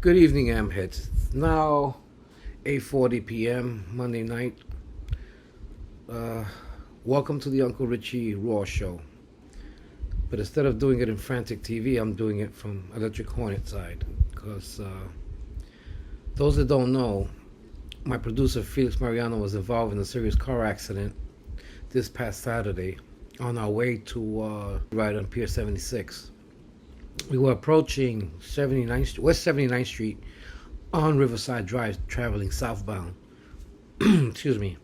Good evening, Amheads. It's now 8:40 p.m. Monday night. Uh, Welcome to the Uncle Richie Show. But instead of doing it in Frantic TV, I'm doing it from Electric Hornet side. Because those that don't know, my producer Felix Mariano was involved in a serious car accident this past Saturday on our way to ride on Pier 76. We were approaching West 79th Street on Riverside Drive, traveling southbound. Excuse me.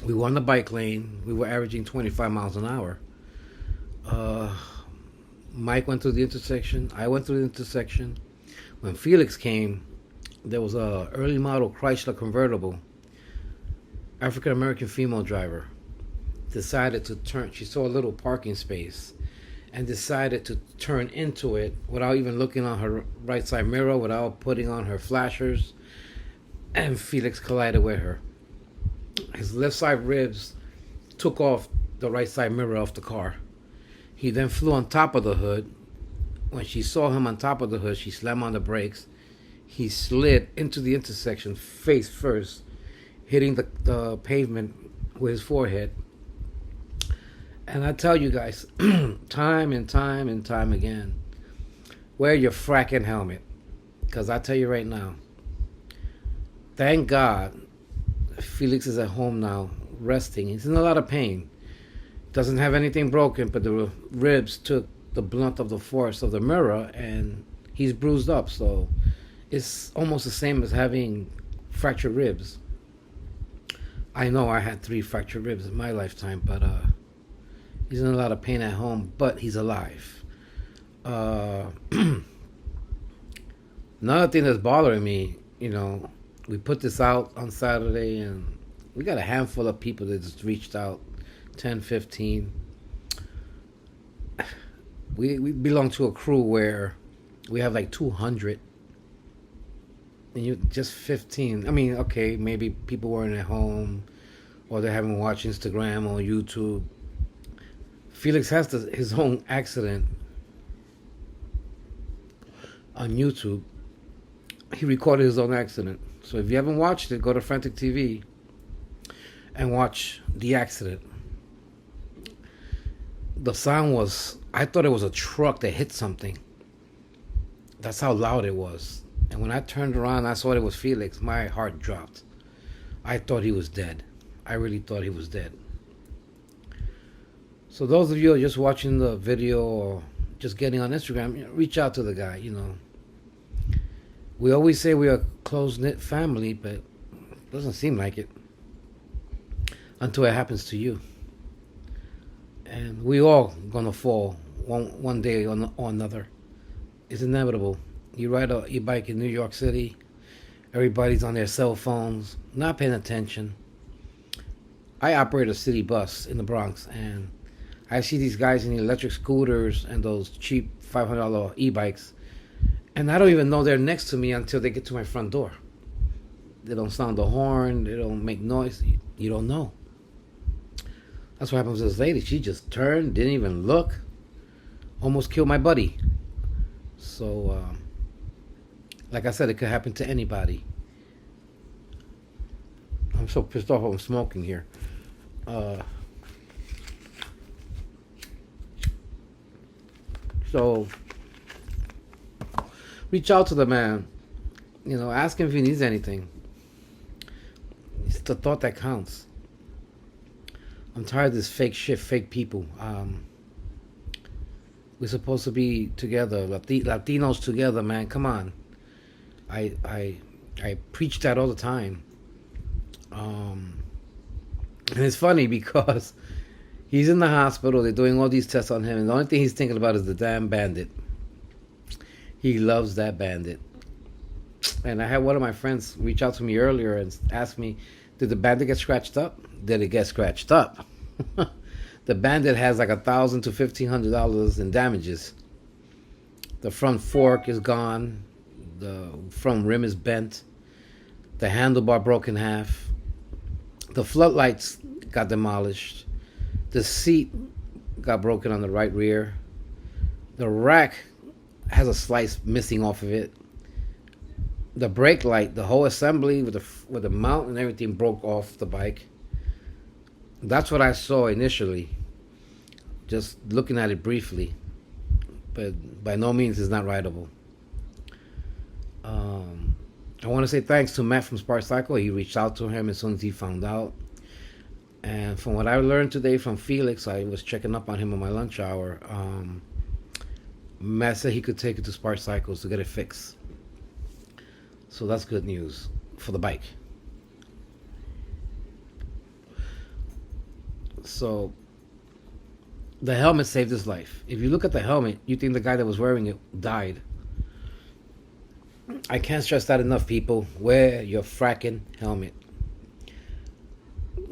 We were on the bike lane. We were averaging 25 miles an hour. Mike went through the intersection. I went through the intersection. When Felix came, there was a early model Chrysler convertible. African American female driver decided to turn. She saw a little parking space and decided to turn into it without even looking on her right side mirror, without putting on her flashers, and Felix collided with her. His left side ribs took off the right side mirror off the car. He then flew on top of the hood. When she saw him on top of the hood, she slammed on the brakes. He slid into the intersection face first, hitting the pavement with his forehead. And I tell you guys, time and time again, wear your fracking helmet. Because I tell you right now, thank God Felix is at home now, resting. He's in a lot of pain. Doesn't have anything broken, but the ribs took the blunt of the force of the mirror, and he's bruised up. So it's almost the same as having fractured ribs. I know I had 3 fractured ribs in my lifetime, but he's in a lot of pain at home, but he's alive. Another thing that's bothering me, we put this out on Saturday, and we got a handful of people that just reached out, 10, 15. We belong to a crew where we have like 200, and you just 15. I mean, okay, maybe people weren't at home, or they haven't watched Instagram or YouTube. Felix has his own accident on YouTube. He recorded his own accident. So if you haven't watched it, go to Frantic TV and watch the accident. The sound was, I thought it was a truck that hit something. That's how loud it was. And when I turned around, I saw it was Felix. My heart dropped. I thought he was dead. I really thought he was dead. So those of you who are just watching the video or just getting on Instagram, reach out to the guy, We always say we are a close-knit family, but it doesn't seem like it until it happens to you. And we all gonna fall one day or another. It's inevitable. You ride a e-bike in New York City, everybody's on their cell phones, not paying attention. I operate a city bus in the Bronx, and I see these guys in the electric scooters and those cheap $500 e-bikes, and I don't even know they're next to me until they get to my front door. They don't sound the horn, they don't make noise. You don't know. That's what happens to this lady. She just turned, didn't even look, almost killed my buddy. So, like I said, it could happen to anybody. I'm so pissed off I'm smoking here. So, reach out to the man. Ask him if he needs anything. It's the thought that counts. I'm tired of this fake shit, fake people. We're supposed to be together, Latinos together, man. Come on. I preach that all the time. And it's funny because he's in the hospital. They're doing all these tests on him, and the only thing he's thinking about is the damn bandit. He loves that bandit. And I had one of my friends reach out to me earlier and ask me, did the bandit get scratched up? Did it get scratched up? The bandit has like $1,000 to $1,500 in damages. The front fork is gone. The front rim is bent. The handlebar broke in half. The floodlights got demolished. The seat got broken on the right rear. The rack has a slice missing off of it. the brake light, the whole assembly with the mount and everything broke off the bike. That's what I saw initially, just looking at it briefly, but by no means is not rideable. I want to say thanks to Matt from Spark Cycle. He reached out to him as soon as he found out. And from what I learned today from Felix, I was checking up on him on my lunch hour. Matt said he could take it to Spark Cycles to get it fixed. So that's good news for the bike. So the helmet saved his life. If you look at the helmet, you think the guy that was wearing it died. I can't stress that enough, people. Wear your fracking helmet.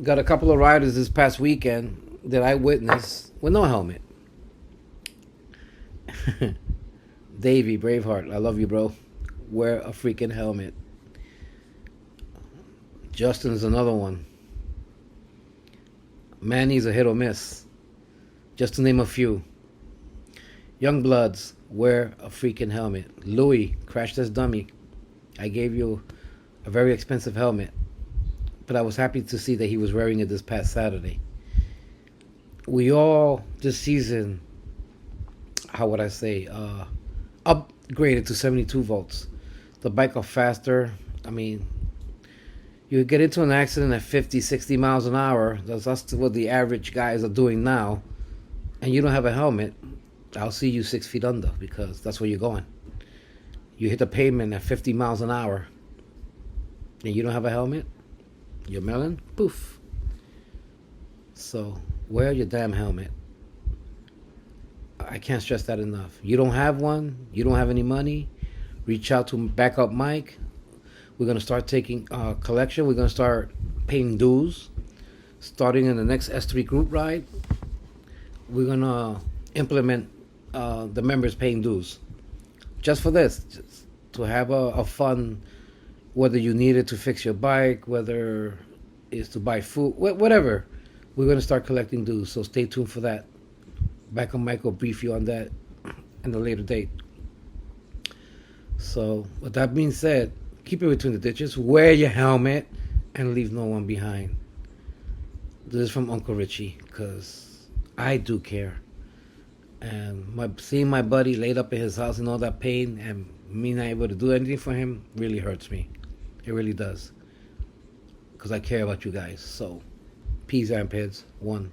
Got a couple of riders this past weekend that I witnessed with no helmet. Davey, Braveheart, I love you, bro. Wear a freaking helmet. Justin's another one. Manny's a hit or miss. Just to name a few. Youngbloods, wear a freaking helmet. Louis, crash test dummy. I gave you a very expensive helmet, but I was happy to see that he was wearing it this past Saturday. We all, this season, how would I say, upgraded to 72 volts. The bike are faster. I mean, you get into an accident at 50, 60 miles an hour. That's what the average guys are doing now. And you don't have a helmet, I'll see you 6 feet under, because that's where you're going. You hit the pavement at 50 miles an hour and you don't have a helmet, you're melon, poof. So wear your damn helmet. I can't stress that enough. You don't have one, you don't have any money, reach out to Backup Mike. We're going to start taking collection. We're going to start paying dues starting in the next S3 group ride. We're going to implement the members paying dues just for this, just to have a fun, whether you need it to fix your bike, whether it's to buy food, whatever. We're going to start collecting dues, so stay tuned for that. Back on Mike will brief you on that in a later date. So with that being said, keep it between the ditches, wear your helmet, and leave no one behind. This is from Uncle Richie, because I do care. And seeing my buddy laid up in his house in all that pain and me not able to do anything for him really hurts me. It really does. Because I care about you guys. So, peace, armpits. One.